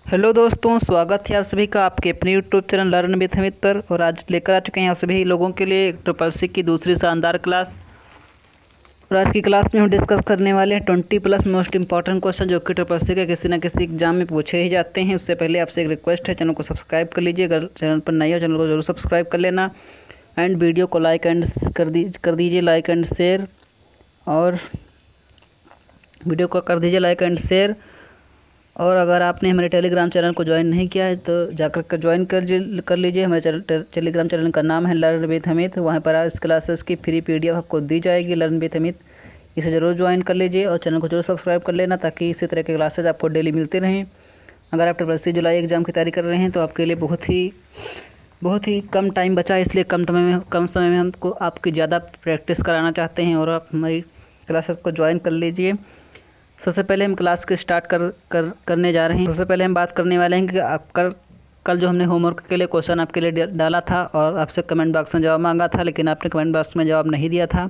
Hello दोस्तों, स्वागत है आप सभी का आपके अपने YouTube channel learn with Hamid पर। और आज लेकर आ चुके हैं आप सभी लोगों के लिए ट्रिपल सी की दूसरी शानदार क्लास। और आज की क्लास में हम डिस्कस करने वाले हैं 20+ मोस्ट इंपॉर्टेंट क्वेश्चन जो कि ट्रिपल सी के किसी न किसी एग्जाम में पूछे ही जाते हैं। उससे पहले आपसे एक रिक्वेस्ट है, चैनल को सब्सक्राइब कर लीजिए। अगर चैनल पर नए हो चैनल को जरूर सब्सक्राइब कर लेना एंड वीडियो को लाइक एंड कर दीजिए लाइक एंड शेयर। और वीडियो को कर दीजिए लाइक एंड शेयर। और अगर आपने हमारे टेलीग्राम चैनल को ज्वाइन नहीं किया है तो जाकर के ज्वाइन कर लीजिए। हमारे टेलीग्राम चैनल का नाम है लर्न विद हमीद। वहाँ पर इस क्लासेस की फ्री PDF आपको दी जाएगी, लर्न विद हमीद। इसे ज़रूर ज्वाइन कर लीजिए और चैनल को जरूर सब्सक्राइब कर लेना ताकि इसी तरह के क्लासेज आपको डेली मिलते रहें। अगर आप ट्रिपल सी जुलाई एग्ज़ाम की तैयारी कर रहे हैं तो आपके लिए बहुत ही कम टाइम बचा है, इसलिए कम समय में हमको आपकी ज़्यादा प्रैक्टिस कराना चाहते हैं और आप हमारी क्लासेस को ज्वाइन कर लीजिए। सबसे पहले हम क्लास के स्टार्ट करने जा रहे हैं। सबसे पहले हम बात करने वाले हैं कि आप कल जो हमने होमवर्क के लिए क्वेश्चन आपके लिए डाला था और आपसे कमेंट बॉक्स में जवाब मांगा था, लेकिन आपने कमेंट बॉक्स में जवाब नहीं दिया था।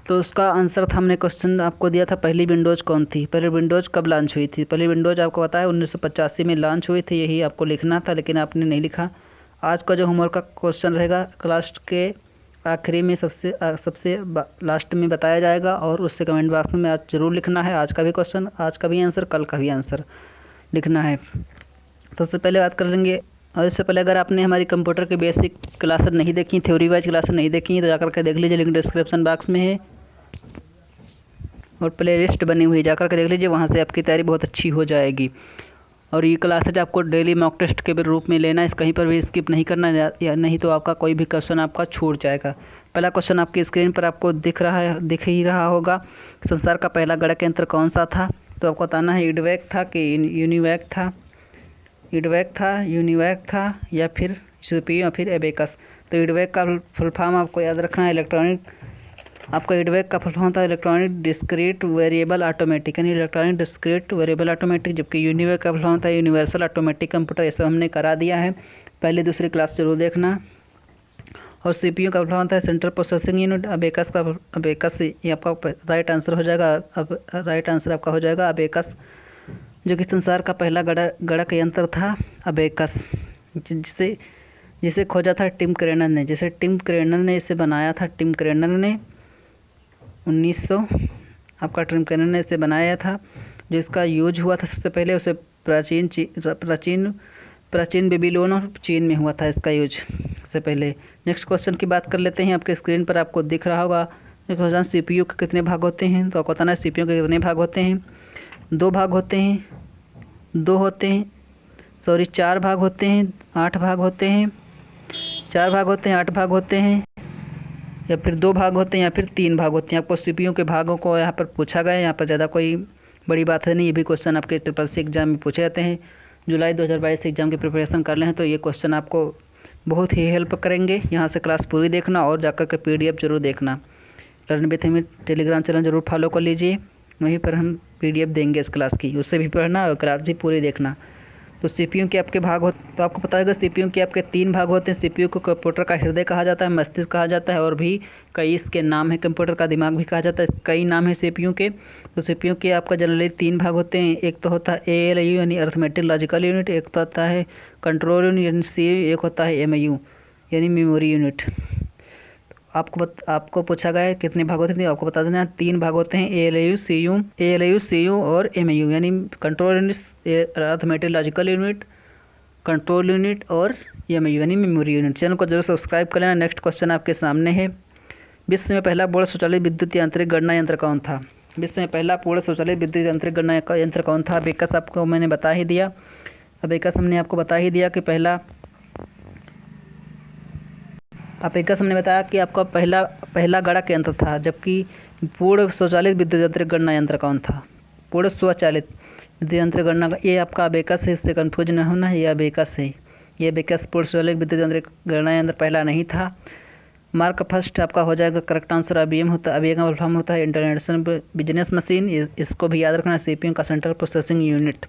तो उसका आंसर था, हमने क्वेश्चन आपको दिया था, पहली विंडोज़ कौन थी, पहली विंडोज़ कब लॉन्च हुई थी। पहली विंडोज़ आपको पता है 1985 में लॉन्च हुई थी, यही आपको लिखना था, लेकिन आपने नहीं लिखा। आज का जो होमवर्क का क्वेश्चन रहेगा क्लास के आखिरी में सबसे लास्ट में बताया जाएगा और उससे कमेंट बॉक्स में आज ज़रूर लिखना है। आज का भी क्वेश्चन, आज का भी आंसर, कल का भी आंसर लिखना है। तो सबसे पहले बात कर लेंगे। और इससे पहले अगर आपने हमारी कंप्यूटर की बेसिक क्लासेस नहीं देखी, थ्योरी वाइज क्लासेस नहीं देखी तो जाकर के देख लीजिए, लिंक डिस्क्रिप्शन बॉक्स में है और प्ले लिस्ट बनी हुई है, जाकर के देख लीजिए। वहाँ से आपकी तैयारी बहुत अच्छी हो जाएगी। और ये क्लासेज आपको डेली मॉक टेस्ट के रूप में लेना है, इस कहीं पर भी स्किप नहीं करना या नहीं तो आपका कोई भी क्वेश्चन आपका छूट जाएगा। पहला क्वेश्चन आपकी स्क्रीन पर आपको दिख ही रहा होगा। संसार का पहला गणक यंत्र कौन सा था? तो आपको बताना है इडवैक था कि यूनिवैक था, यूनिवैक था या फिर CPU या फिर एबेकस। तो इडवैक का फुल फॉर्म आपको याद रखना है। आपका इडवैक का फुल फॉर्म था इलेक्ट्रॉनिक डिस्क्रीट वेरिएबल ऑटोमेटिक, यानी इलेक्ट्रॉनिक डिस्क्रीट वेरिएबल ऑटोमेटिक। जबकि यूनिवैक का फुल फॉर्म था यूनिवर्सल ऑटोमेटिक कंप्यूटर। ये सब हमने करा दिया है, पहले दूसरी क्लास जरूर देखना। और CPU का फुल फॉर्म था सेंट्रल प्रोसेसिंग यूनिट। अबेकस ये आपका राइट आंसर हो जाएगा। अब राइट आंसर आपका हो जाएगा अबेकस, जो कि संसार का पहला गणक यंत्र था अबेकस, जिसे खोजा था टिम क्रेनर ने। टिम क्रेनर ने इसे बनाया था। टिम क्रेनर ने 1900 आपका टिम क्रेनर ने इसे बनाया था। जो इसका यूज हुआ था सबसे पहले उसे प्राचीन बेबीलोन और चीन में हुआ था इसका यूज सबसे पहले। नेक्स्ट क्वेश्चन की बात कर लेते हैं। आपके स्क्रीन पर आपको दिख रहा होगा क्वेश्चन, CPU के कितने भाग होते हैं? तो आपको बताना है CPU के कितने भाग होते हैं। 2 भाग होते हैं, 2 होते हैं, सॉरी 4 भाग होते हैं, 8 भाग होते हैं, 4 भाग होते हैं, 8 भाग होते हैं, या फिर 2 भाग होते हैं या फिर 3 भाग होते हैं। आपको CPU के भागों को यहाँ पर पूछा गया है। यहाँ पर ज़्यादा कोई बड़ी बात है नहीं, ये भी क्वेश्चन आपके ट्रिपल सी एग्जाम में पूछे जाते हैं। जुलाई 2022 एग्ज़ाम की प्रिपरेशन कर लें तो ये क्वेश्चन आपको बहुत ही हेल्प करेंगे। यहाँ से क्लास पूरी देखना और जाकर के PDF जरूर देखना। Learn with Hamid Telegram channel जरूर फॉलो कर लीजिए, वहीं पर हम PDF देंगे इस क्लास की, उससे भी पढ़ना और क्लास भी पूरी देखना। तो CPU के आपके भाग होते, तो आपको पता होगा CPU के आपके 3 भाग होते हैं। CPU को कंप्यूटर का हृदय कहा जाता है, मस्तिष्क कहा जाता है और भी कई इसके नाम है। कंप्यूटर का दिमाग भी कहा जाता है, कई नाम है CPU के। तो CPU के आपका जनरली 3 भाग होते हैं। एक तो होता है ALU यानी अर्थमेटिक लॉजिकल यूनिट, एक तो होता है कंट्रोल यूनिट यानी CU, एक होता है MAU यानी मेमोरी यूनिट। आपको पूछा गया है कितने भाग होते हैं, आपको बता देना 3 भाग होते हैं, ALU, CU और MAU यानी control unit, arithmetic logical unit, control unit और MAU यानी मेमोरी यूनिट। चैनल को जरूर सब्सक्राइब कर लेना। नेक्स्ट क्वेश्चन आपके सामने है, विश्व में पहला पूर्ण स्वचालित विद्युत यांत्रिक गणना यंत्र कौन था? विश्व में पहला पूर्ण स्वचालित विद्युत यांत्रिक गणना यंत्र कौन था? अबेकस आपको मैंने बता ही दिया। अबेकस हमने आपको बता ही दिया कि अबेकस हमने बताया कि आपका पहला गणक यंत्र था। जबकि पूर्ण स्वचालित विद्युत यांत्रिक गणना यंत्र कौन था? पूर्ण स्वचालित विद्युत यांत्रिक गणना, ये आपका अबेकस है, इससे कंफ्यूज न होना, ये अबेकस है। ये अबेकस पूर्ण स्वचालित विद्युत यांत्रिक गणना यंत्र पहला नहीं था। मार्क फर्स्ट आपका हो जाएगा करेक्ट आंसर। IBM होता है, IBM का फुल फॉर्म होता है इंटरनेशनल बिजनेस मशीन। इसको भी याद रखना। CPU का सेंट्रल प्रोसेसिंग यूनिट,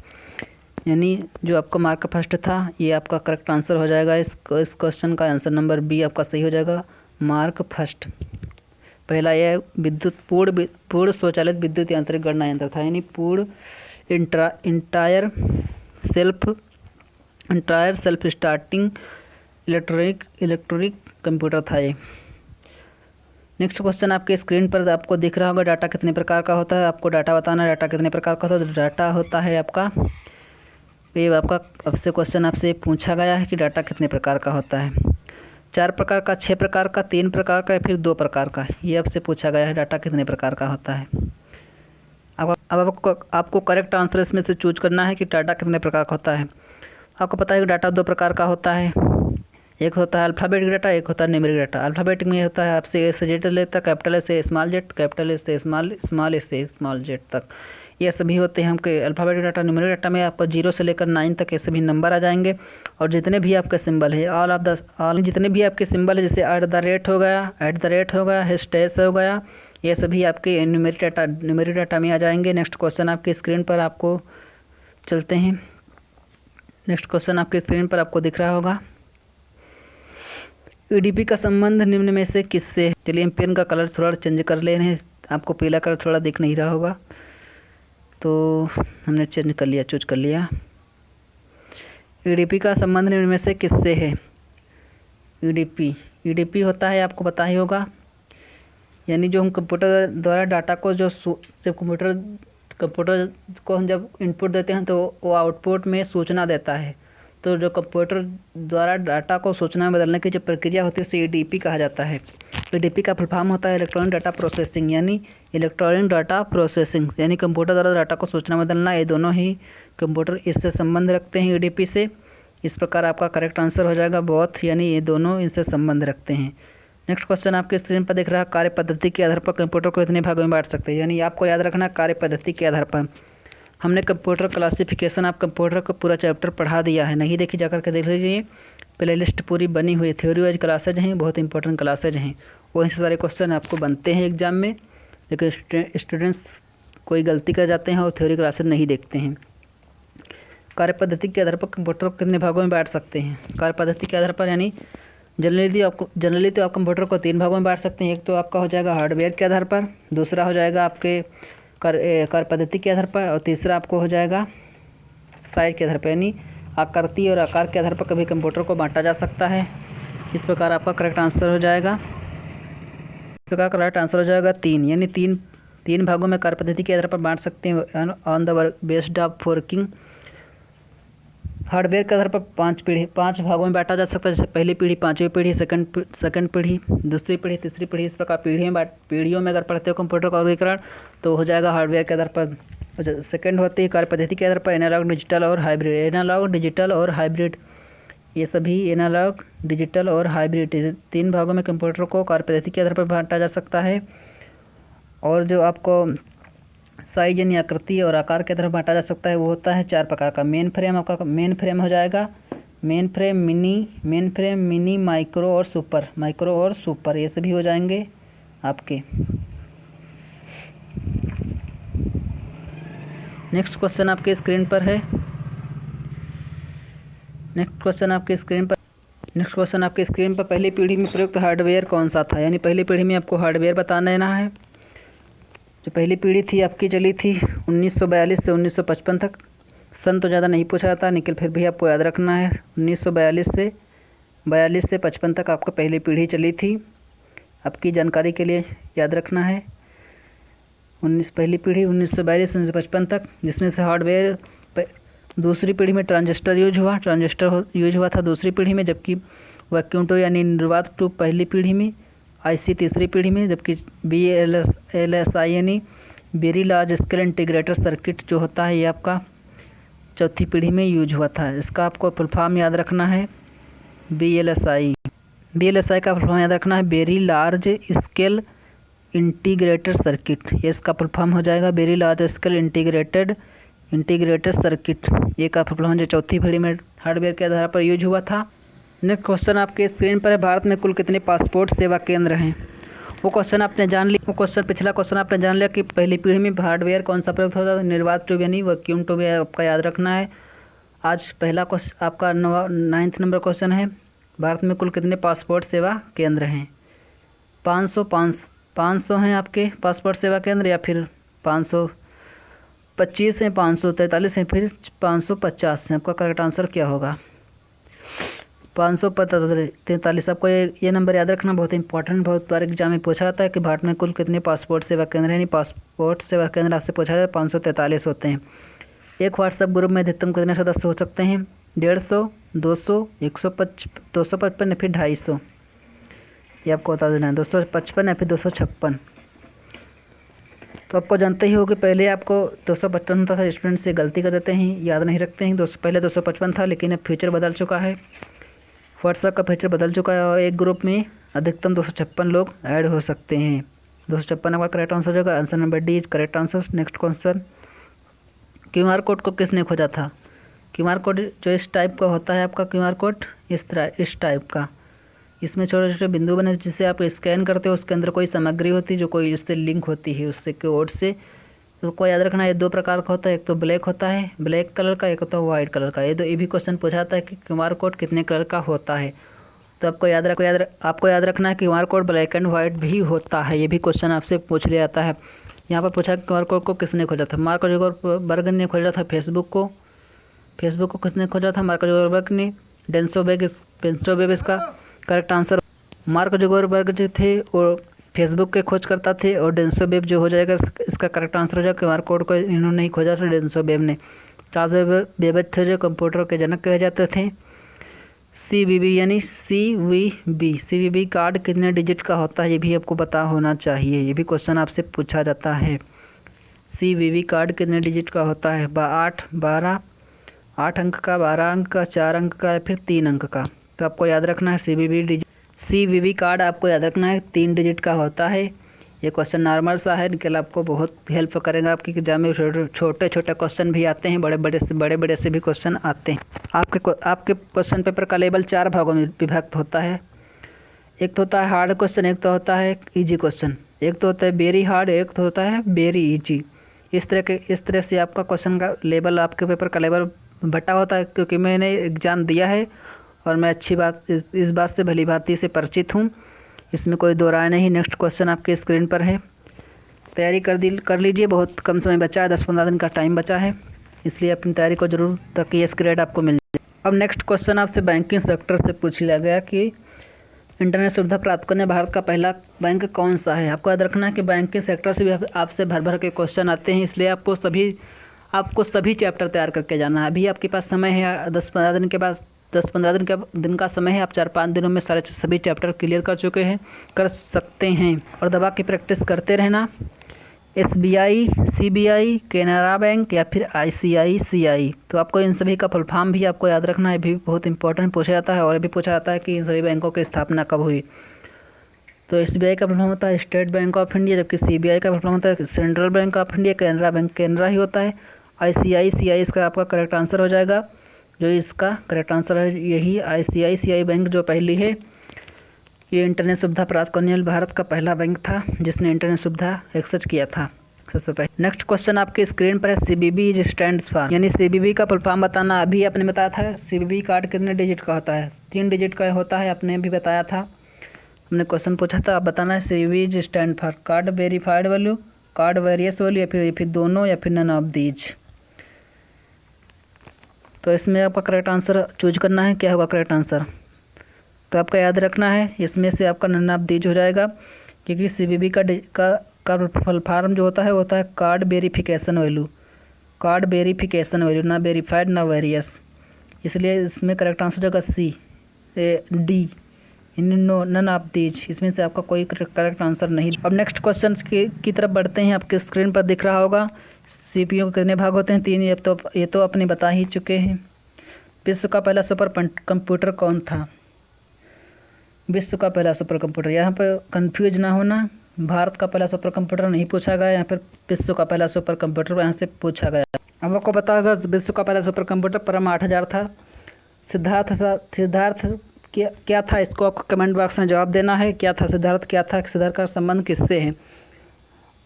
यानी जो आपका मार्क फर्स्ट था ये आपका करेक्ट आंसर हो जाएगा। इस क्वेश्चन का आंसर नंबर B आपका सही हो जाएगा। मार्क फर्स्ट पहला यह पूर्ण स्वचालित विद्युत यांत्रिक गणना यंत्र था, यानी पूर्ण entire entire self starting electronic computer था ये। नेक्स्ट क्वेश्चन आपके स्क्रीन पर आपको दिख रहा होगा, डाटा कितने प्रकार का होता है। आपको डाटा बताना है डाटा कितने प्रकार का होता है। डाटा होता है आपका, ये आपका आपसे क्वेश्चन आपसे पूछा गया है कि डाटा कितने प्रकार का होता है। 4 प्रकार का, 6 प्रकार का, 3 प्रकार का या फिर 2 प्रकार का, ये आपसे पूछा गया है डाटा कितने प्रकार का होता है। अब आपको करेक्ट आंसर इसमें से चूज करना है कि डाटा कितने प्रकार का होता है। आपको पता है कि डाटा 2 प्रकार का होता है, एक होता है अल्फ़ाबेटिक डाटा, एक होता है न्यूमेरिक डाटा। अल्फ़ाबेटिक में होता है आपसे ए से जेड लेता, कैपिटल ए से स्मॉल जेड, कैपिटल ए से स्मॉल ए से स्मॉल जेड तक, ये सभी होते हैं हमके अल्फ़ाबेटिक डाटा। न्यूमेरिक डाटा में आपको 0 से लेकर 9 तक ये सभी नंबर आ जाएंगे, और जितने भी आपके सिंबल है ऑल जितने भी आपके सिंबल है, जैसे @ हो गया, हैशटैग हो गया, ये सभी आपके न्यूमेरिक डाटा में आ जाएंगे। नेक्स्ट क्वेश्चन आपकी स्क्रीन पर आपको चलते हैं। नेक्स्ट क्वेश्चन आपके स्क्रीन पर आपको दिख रहा होगा, ईडीपी का संबंध निम्न में से किससे है। चलिए हम पेन का कलर थोड़ा चेंज कर ले रहे हैं, आपको पीला कलर थोड़ा दिख नहीं रहा होगा, तो हमने चेंज कर लिया, चूज कर लिया। ईडीपी का संबंध निम्न में से किससे है। ईडीपी होता है, आपको पता ही होगा, यानी जो हम कंप्यूटर द्वारा डाटा को जब कंप्यूटर को हम जब इनपुट देते हैं तो वो आउटपुट में सूचना देता है। तो जो कंप्यूटर द्वारा डाटा को सूचना में बदलने की जो प्रक्रिया होती है उसे ईडीपी कहा जाता है। ईडीपी का फुल फॉर्म होता है इलेक्ट्रॉनिक डाटा प्रोसेसिंग, यानी कंप्यूटर द्वारा डाटा को सूचना में बदलना। ये दोनों ही कंप्यूटर इससे संबंध रखते हैं ईडीपी से। इस प्रकार आपका करेक्ट आंसर हो जाएगा बोथ, यानी ये दोनों इनसे संबंध रखते हैं। नेक्स्ट क्वेश्चन आपके स्क्रीन पर दिख रहा है, कार्य पद्धति के आधार पर कंप्यूटर को इतने भागों में बांट सकते हैं। यानी आपको याद रखना कार्य पद्धति के आधार पर। हमने कंप्यूटर क्लासिफिकेशन ऑफ कंप्यूटर का पूरा चैप्टर पढ़ा दिया है, नहीं देखी जाकर के देख लीजिए, प्ले लिस्ट पूरी बनी हुई है। थ्योरी वाइज क्लासेज हैं, बहुत इंपॉर्टेंट क्लासेज हैं, वहीं से सारे क्वेश्चन आपको बनते हैं एग्जाम में। लेकिन स्टूडेंट्स कोई गलती कर जाते हैं और थ्योरी क्लासेज नहीं देखते हैं। कार्य पद्धति के आधार पर कंप्यूटर को कितने भागों में बांट सकते हैं। कार्य पद्धति के आधार पर यानी जनरली तो आप कंप्यूटर को 3 भागों में बांट सकते हैं। एक तो आपका हो जाएगा हार्डवेयर के आधार पर, दूसरा हो जाएगा आपके कार्य पद्धति के आधार पर, और तीसरा आपको हो जाएगा साइज के आधार पर, यानी आकृति और आकार के आधार पर कभी कंप्यूटर को बांटा जा सकता है। इस प्रकार आपका करेक्ट आंसर हो जाएगा, 3, यानी तीन भागों में कार्य पद्धति के आधार पर बांट सकते हैं on the based of working. Hardware के आधार पर 5 भागों में बांटा जा सकता है, जैसे पहली पीढ़ी, 5वीं पीढ़ी, सेकंड पीढ़ी, दूसरी पीढ़ी, तीसरी पीढ़ी। इस प्रकार पीढ़ियों में अगर पढ़ते हो कंप्यूटर का वर्गीकरण तो हो जाएगा हार्डवेयर के आधार पर। सेकंड होती है कार्य पद्धति के आधार पर एनालॉग, डिजिटल और हाइब्रिड। ये सभी एनालॉग, डिजिटल और हाइब्रिड 3 भागों में कंप्यूटर को कार्य पद्धति के आधार पर बांटा जा सकता है। और जो आपको साइज यानी आकृति और आकार के तरफ बांटा जा सकता है वो होता है 4 प्रकार का। मेन फ्रेम आपका मेन फ्रेम हो जाएगा, मेन फ्रेम, मिनी, माइक्रो और सुपर, ये सभी हो जाएंगे आपके। नेक्स्ट क्वेश्चन आपके स्क्रीन पर है। नेक्स्ट क्वेश्चन आपके स्क्रीन पर पहली पीढ़ी में प्रयुक्त हार्डवेयर कौन सा था। यानी पहली पीढ़ी में आपको हार्डवेयर बता देना है। जो पहली पीढ़ी थी आपकी चली थी 1942 से 1955 तक। सन तो ज़्यादा नहीं पूछा जाता, लेकिन फिर भी आपको याद रखना है 1942 से 55 तक आपको पहली पीढ़ी चली थी। आपकी जानकारी के लिए याद रखना है पहली पीढ़ी 1942 से 1955 तक, जिसमें से हार्डवेयर दूसरी पीढ़ी में ट्रांजिस्टर यूज हुआ था दूसरी पीढ़ी में, जबकि वैक्यूम ट्यूब यानी निर्वात ट्यूब पहली पीढ़ी में, आईसी तीसरी पीढ़ी में, जबकि VLSI यानी very large scale integrated circuit जो होता है ये आपका चौथी पीढ़ी में यूज हुआ था। इसका आपको फुल फॉर्म याद रखना है VLSI का फुल फॉर्म याद रखना है very large scale integrated circuit. ये इसका फुल फॉर्म हो जाएगा very large scale integrated circuit. ये का फुल फॉर्म जो चौथी पीढ़ी में हार्डवेयर के आधार पर यूज हुआ था। नेक्स्ट क्वेश्चन आपके स्क्रीन पर है, भारत में कुल कितने पासपोर्ट सेवा केंद्र हैं। वो क्वेश्चन आपने जान लिया, पिछला क्वेश्चन आपने जान लिया कि पहली पीढ़ी में हार्डवेयर कौन सा प्रयुक्त होता है, निर्वात ट्यूब यानी वैक्यूम ट्यूब, आपका याद रखना है। आज पहला क्वेश्चन आपका 9th नंबर क्वेश्चन है, भारत में कुल कितने पासपोर्ट सेवा केंद्र हैं। 500 हैं आपके पासपोर्ट सेवा केंद्र, या फिर 500 25 है, 543 है, फिर 550 है। आपका करेक्ट आंसर क्या होगा? 543। आपको ये नंबर याद रखना बहुत इंपॉर्टेंट, बहुत बार एग्जाम में पूछा जाता है कि भारत में कुल कितने पासपोर्ट सेवा केंद्र हैं। पासपोर्ट सेवा केंद्र आपसे पूछा जाता है, 543 होते हैं। एक व्हाट्सएप ग्रुप में अधिकतम कितने सदस्य हो सकते हैं? 150, 200, 255 या फिर 250। ये आपको बता देना है, 255 या फिर 256। तो आपको जानते ही हो कि पहले आपको 255 होता था, स्टूडेंट से गलती कर देते हैं, याद नहीं रखते हैं। पहले 255 था, लेकिन अब फ्यूचर बदल चुका है, व्हाट्सएप का फीचर बदल चुका है और एक ग्रुप में अधिकतम 256 लोग ऐड हो सकते हैं। 256 आपका करेक्ट आंसर हो जाएगा। Answer number D is correct answer. Next question, QR code को किसने खोजा था? क्यूआर कोड जो इस टाइप का होता है, आपका क्यूआर कोड इस टाइप का, इसमें छोटे छोटे बिंदु बने जिसे आप स्कैन करते हो, उसके अंदर कोई सामग्री होती है जो कोई उससे लिंक होती है उससे कोड से। तो को याद रखना, ये दो प्रकार का होता है, एक तो ब्लैक होता है, ब्लैक कलर का, एक होता है वाइट कलर का। ये भी क्वेश्चन पूछा जाता है कि क्यूआर कोड कितने कलर का होता है। तो आपको याद रखना है कि QR code black and white भी होता है। ये भी क्वेश्चन आपसे पूछ लिया जाता है। यहाँ पर पूछा क्यूआर कोड को किसने खोजा था? मार्क जुकरबर्ग ने खोजा था फेसबुक को किसने खोजा था? मार्क जुकरबर्ग ने। डेंसो वेब इसका करेक्ट आंसर। मार्क जुकरबर्ग जो थे और फेसबुक के खोज करता थे, और डेंसो वेब जो हो जाएगा इसका करेक्ट आंसर हो जाएगा। क्यूआर कोड को इन्होंने ही खोजा था, डेंसो वेब ने। चार्ल्स बेबेज थे जो कंप्यूटर के जनक कहे जाते थे। CVV कार्ड कितने डिजिट का होता है? ये भी आपको पता होना चाहिए, ये भी क्वेश्चन आपसे पूछा जाता है। CVV कार्ड कितने डिजिट का होता है? 8 अंक का, 12 अंक का, 4 अंक का या फिर 3 अंक का? तो आपको याद रखना है CVV कार्ड आपको याद रखना है 3 डिजिट का होता है। ये क्वेश्चन नॉर्मल सा है, लेकिन आपको बहुत हेल्प करेगा। आपकी एग्जाम में छोटे छोटे क्वेश्चन भी आते हैं, बड़े बड़े से भी क्वेश्चन आते हैं। आपके क्वेश्चन पेपर का लेवल 4 भागों में विभक्त होता है। एक तो होता है हार्ड क्वेश्चन, एक तो होता है इजी क्वेश्चन, एक तो होता है वेरी हार्ड, एक तो होता है वेरी इजी। इस तरह से आपका क्वेश्चन का लेवल, आपके पेपर का लेवल बटा होता है। क्योंकि मैंने एग्ज़ाम दिया है और मैं इस बात से भली भांति से परिचित हूँ, इसमें कोई दो राय नहीं। नेक्स्ट क्वेश्चन आपके स्क्रीन पर है, तैयारी कर लीजिए। बहुत कम समय बचा है, 10-15 दिन का टाइम बचा है, इसलिए अपनी तैयारी को जरूर, ताकि ये ग्रेड आपको मिल जाए। अब नेक्स्ट क्वेश्चन आपसे बैंकिंग सेक्टर से पूछ लिया गया कि इंटरनेट सुविधा प्राप्त करने भारत का पहला बैंक कौन सा है? आपको याद रखना है कि बैंकिंग सेक्टर से भी आपसे भर के क्वेश्चन आते हैं, इसलिए आपको सभी चैप्टर तैयार करके जाना है। अभी आपके पास समय है 10-15 दिन के बाद, 10-15 दिन का समय है। आप 4-5 दिनों में सभी चैप्टर क्लियर कर सकते हैं। और दबा की प्रैक्टिस करते रहना। SBI, CBI, केनरा बैंक या फिर ICICI। तो आपको इन सभी का फुल फॉर्म भी आपको याद रखना है, भी बहुत इंपॉर्टेंट पूछा जाता है। और भी पूछा जाता है कि इन सभी बैंकों की स्थापना कब हुई। तो SBI का फुल फॉर्म होता है स्टेट बैंक ऑफ इंडिया, जबकि CBI का फुल फॉर्म होता है Central Bank of India. Canara bank Canara ही होता है। ICICI इसका आपका करेक्ट आंसर हो जाएगा। जो इसका करेक्ट आंसर है यही ICICI बैंक जो पहली है, ये इंटरनेट सुविधा प्राप्त करने वाला भारत का पहला बैंक था जिसने इंटरनेट सुविधा एक्सेस किया था सबसे पहले। नेक्स्ट क्वेश्चन आपके स्क्रीन पर है, CBB स्टैंड्स फॉर, यानी CBB का फुल फॉर्म बताना। अभी आपने बताया था CBB कार्ड कितने डिजिट का होता है? 3 डिजिट का होता है, आपने भी बताया था, हमने क्वेश्चन पूछा था। आप बताना है CBB stand for card verified value, card various value, या फिर दोनों, या फिर नन ऑफ दीज। तो इसमें आपका करेक्ट आंसर चूज करना है, क्या होगा करेक्ट आंसर? तो आपका याद रखना है, इसमें से आपका नन ऑफ दीज हो जाएगा, क्योंकि CBB का फुल फॉर्म जो होता है कार्ड वेरिफिकेशन वैल्यू, ना वेरीफाइड ना वेरियस। इसलिए इसमें करेक्ट आंसर होगा D, नन ऑफ दीज। इसमें से आपका कोई करेक्ट आंसर नहीं। अब नेक्स्ट क्वेश्चन की तरफ बढ़ते हैं। आपके स्क्रीन पर दिख रहा होगा CPU के कितने भाग होते हैं? 3। ये तो अपने बता ही चुके हैं। विश्व का पहला सुपर कंप्यूटर कौन था? विश्व का पहला सुपर कंप्यूटर, यहाँ पर कंफ्यूज ना होना, भारत का पहला सुपर कंप्यूटर नहीं पूछा गया, यहाँ पर विश्व का पहला सुपर कंप्यूटर यहाँ से पूछा गया। अब आपको पता होगा विश्व का पहला सुपर कंप्यूटर परम 8000 था। सिद्धार्थ क्या था? इसको आपको कमेंट बॉक्स में जवाब देना है। क्या था सिद्धार्थ, क्या था? सिद्धार्थ का संबंध किससे है?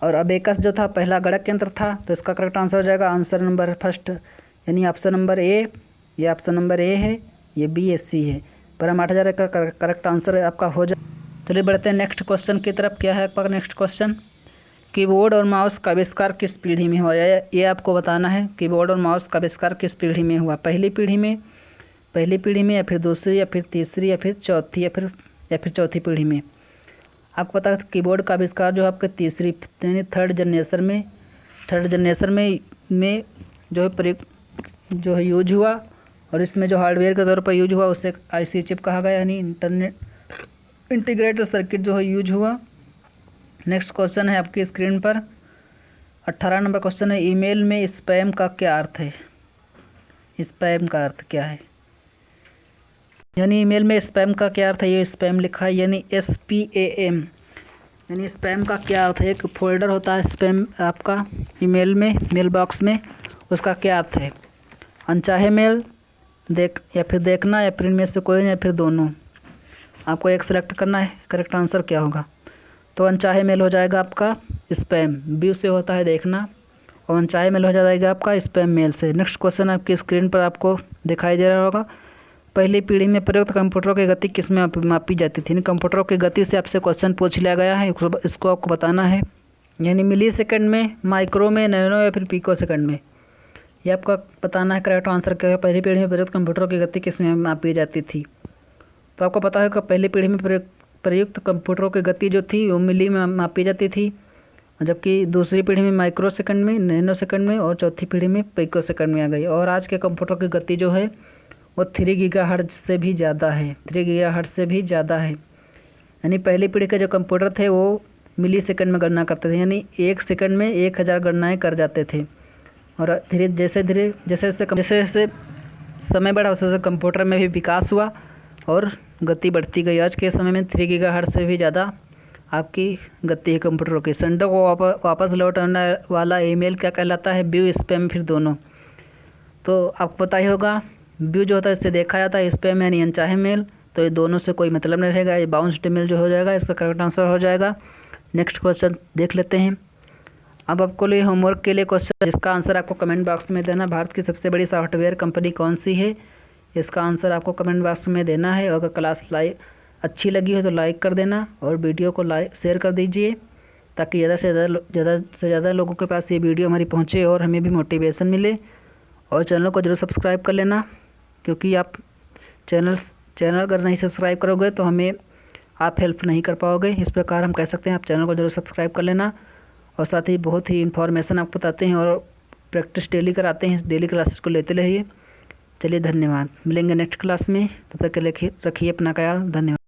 और अबेकस जो था पहला गणक यंत्र था। तो इसका करेक्ट आंसर हो जाएगा आंसर नंबर फर्स्ट, यानी ऑप्शन नंबर ए। ये ऑप्शन नंबर ए है, ये B या C है। परम 8000 का करेक्ट आंसर आपका हो जाए। चलिए बढ़ते हैं नेक्स्ट क्वेश्चन की तरफ। क्या है आपका नेक्स्ट क्वेश्चन? कीबोर्ड और माउस का आविष्कार किस पीढ़ी में हुआ? ये आपको बताना है। कीबोर्ड और माउस का आविष्कार किस पीढ़ी में हुआ? पहली पीढ़ी में या फिर दूसरी या फिर तीसरी या फिर चौथी या फिर चौथी पीढ़ी में? आपको पता है कीबोर्ड का आविष्कार जो है आपके तीसरी यानी थर्ड जनरेशन में जो है प्रयोग जो है यूज हुआ, और इसमें जो हार्डवेयर के तौर पर यूज हुआ उसे आईसी चिप कहा गया, यानी इंटीग्रेटेड सर्किट जो है यूज हुआ। नेक्स्ट क्वेश्चन है आपकी स्क्रीन पर 18 नंबर क्वेश्चन है, ईमेल में स्पैम का क्या अर्थ है? स्पैम का अर्थ क्या है? यानी ईमेल में स्पैम का क्या अर्थ है? ये स्पैम लिखा है यानी SPAM। यानी स्पैम का क्या अर्थ है? एक फोल्डर होता है स्पैम आपका ईमेल में, मेल बॉक्स में, उसका क्या अर्थ है? अनचाहे मेल या फिर देखना या फिर इनमें से कोई या फिर दोनों, आपको एक सेलेक्ट करना है। करेक्ट आंसर क्या होगा? तो अनचाहे मेल हो जाएगा आपका स्पैम, व्यू से होता है देखना, और अनचाहे मेल हो जाएगा आपका स्पैम मेल से। नेक्स्ट क्वेश्चन आपकी स्क्रीन पर आपको दिखाई दे रहा होगा, पहली पीढ़ी में प्रयुक्त कंप्यूटरों की गति किस में मापी जाती थी? कंप्यूटरों की गति से आपसे क्वेश्चन पूछ लिया गया है, इसको आपको बताना है। यानी मिली सेकंड में, माइक्रो में, नैनो या फिर पिको सेकंड में, ये आपका बताना है। करेक्ट आंसर क्या है? पहली पीढ़ी में प्रयुक्त कंप्यूटरों की गति किस में मापी जाती थी? तो आपको पता है कि पहली पीढ़ी में प्रयुक्त कंप्यूटरों की गति जो थी वो मिली में मापी जाती थी, जबकि दूसरी पीढ़ी में माइक्रो सेकंड में, नैनो सेकंड में, और चौथी पीढ़ी में पिको सेकंड में आ गई। और आज के कंप्यूटर की गति जो है वो 3 गीगाहर्ट्ज़ से भी ज़्यादा है, 3 गीगाहर्ट्ज़ से भी ज़्यादा है। यानी पहली पीढ़ी के जो कंप्यूटर थे वो मिली सेकंड में गणना करते थे, यानी 1 सेकंड में 1000 गणनाएँ कर जाते थे। और जैसे जैसे समय बढ़ा वैसे कंप्यूटर में भी विकास हुआ और गति बढ़ती गई। आज के समय में 3 गीगाहर्ट्ज़ से भी ज़्यादा आपकी गति है कंप्यूटरों की। संडे को वापस लौटाने वाला ईमेल क्या कहलाता है? व्यू, स्पैम, फिर दोनों। तो आपको पता ही होगा, व्यू जो होता है इससे देखा जाता है, स्पैम यानी अनचाहे मेल, तो ये दोनों से कोई मतलब नहीं रहेगा, ये बाउंस्ड मेल जो हो जाएगा, इसका करेक्ट आंसर हो जाएगा। नेक्स्ट क्वेश्चन देख लेते हैं। अब आपको लिए होमवर्क के लिए क्वेश्चन, जिसका आंसर आपको कमेंट बॉक्स में देना। भारत की सबसे बड़ी सॉफ्टवेयर कंपनी कौन सी है? इसका आंसर आपको कमेंट बॉक्स में देना है। अगर क्लास अच्छी लगी हो तो लाइक कर देना, और वीडियो को शेयर कर दीजिए, ताकि ज़्यादा से ज़्यादा लोगों के पास ये वीडियो हमारी पहुँचे और हमें भी मोटिवेशन मिले। और चैनल को जरूर सब्सक्राइब कर लेना, क्योंकि आप चैनल अगर नहीं सब्सक्राइब करोगे तो हमें आप हेल्प नहीं कर पाओगे। इस प्रकार हम कह सकते हैं आप चैनल को जरूर सब्सक्राइब कर लेना, और साथ ही बहुत ही इन्फॉर्मेशन आपको बताते हैं और प्रैक्टिस डेली कराते हैं। डेली क्लासेस को लेते रहिए। चलिए धन्यवाद, मिलेंगे नेक्स्ट क्लास में, तब तक के लिए रखिए अपना ख्याल। धन्यवाद।